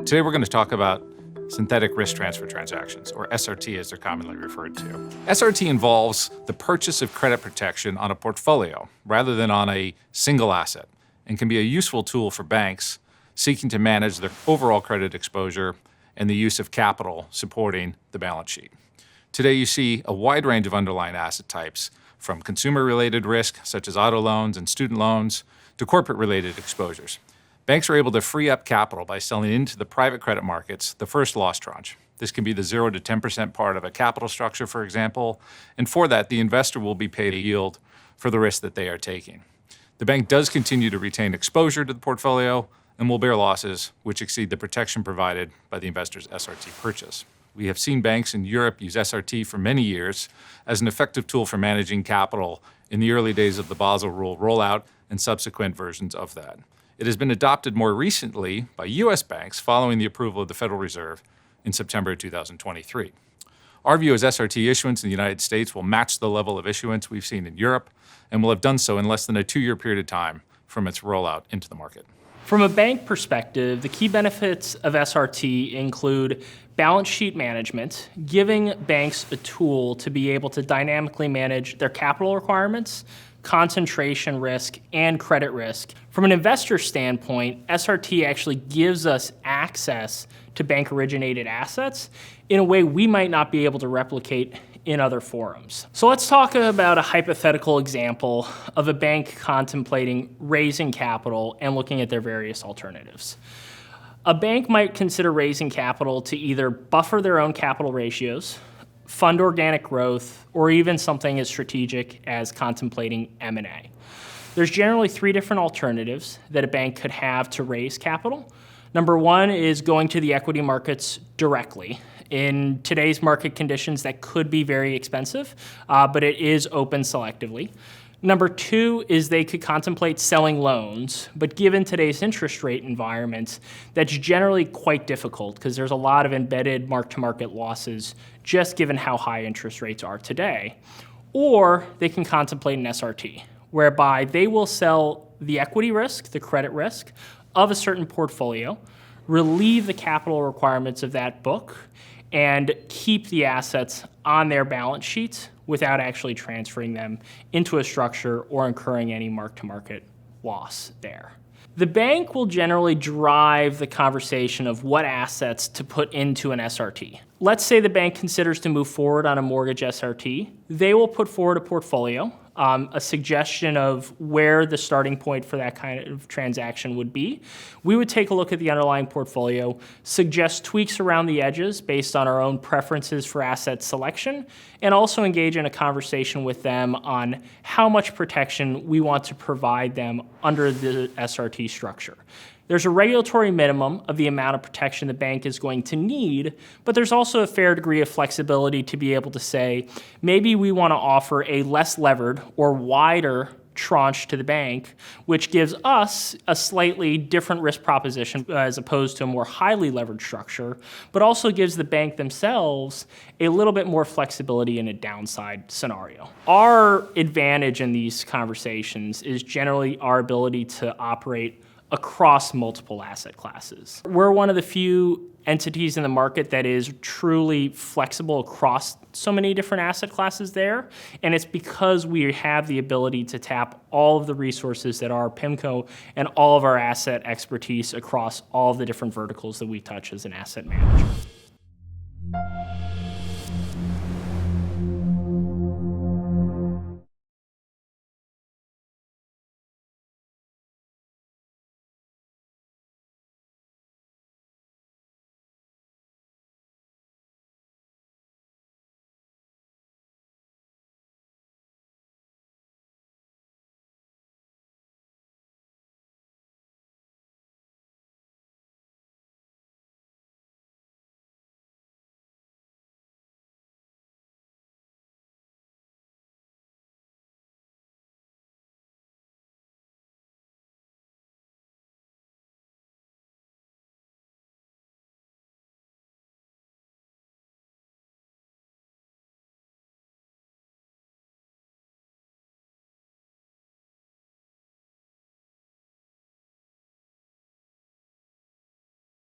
Today we're going to talk about synthetic risk transfer transactions, or SRT as they're commonly referred to. SRT involves the purchase of credit protection on a portfolio rather than on a single asset, and can be a useful tool for banks seeking to manage their overall credit exposure and the use of capital supporting the balance sheet. Today you see a wide range of underlying asset types, from consumer-related risk, such as auto loans and student loans, to corporate-related exposures. Banks are able to free up capital by selling into the private credit markets the first loss tranche. This can be the 0 to 10% part of a capital structure, for example, and for that, the investor will be paid a yield for the risk that they are taking. The bank does continue to retain exposure to the portfolio and will bear losses which exceed the protection provided by the investor's SRT purchase. We have seen banks in Europe use SRT for many years as an effective tool for managing capital in the early days of the Basel rule rollout and subsequent versions of that. It has been adopted more recently by U.S. banks following the approval of the Federal Reserve in September 2023. Our view is SRT issuance in the United States will match the level of issuance we've seen in Europe and will have done so in less than a 2-year period of time from its rollout into the market. From a bank perspective, the key benefits of SRT include balance sheet management, giving banks a tool to be able to dynamically manage their capital requirements, concentration risk, and credit risk. From an investor standpoint, SRT actually gives us access to bank-originated assets in a way we might not be able to replicate in other forums. So let's talk about a hypothetical example of a bank contemplating raising capital and looking at their various alternatives. A bank might consider raising capital to either buffer their own capital ratios, fund organic growth, or even something as strategic as contemplating M&A. There's generally 3 different alternatives that a bank could have to raise capital. Number 1 is going to the equity markets directly. In today's market conditions, that could be very expensive, but it is open selectively. Number 2 is they could contemplate selling loans, but given today's interest rate environment, that's generally quite difficult because there's a lot of embedded mark-to-market losses just given how high interest rates are today. Or they can contemplate an SRT, whereby they will sell the equity risk, the credit risk of a certain portfolio, relieve the capital requirements of that book, and keep the assets on their balance sheets without actually transferring them into a structure or incurring any mark-to-market loss there. The bank will generally drive the conversation of what assets to put into an SRT. Let's say the bank considers to move forward on a mortgage SRT. They will put forward a portfolio, a suggestion of where the starting point for that kind of transaction would be. We would take a look at the underlying portfolio, suggest tweaks around the edges based on our own preferences for asset selection, and also engage in a conversation with them on how much protection we want to provide them under the SRT structure. There's a regulatory minimum of the amount of protection the bank is going to need, but there's also a fair degree of flexibility to be able to say, maybe we want to offer a less levered or wider tranche to the bank, which gives us a slightly different risk proposition as opposed to a more highly levered structure, but also gives the bank themselves a little bit more flexibility in a downside scenario. Our advantage in these conversations is generally our ability to operate across multiple asset classes. We're one of the few entities in the market that is truly flexible across so many different asset classes there, and it's because we have the ability to tap all of the resources that are PIMCO and all of our asset expertise across all of the different verticals that we touch as an asset manager.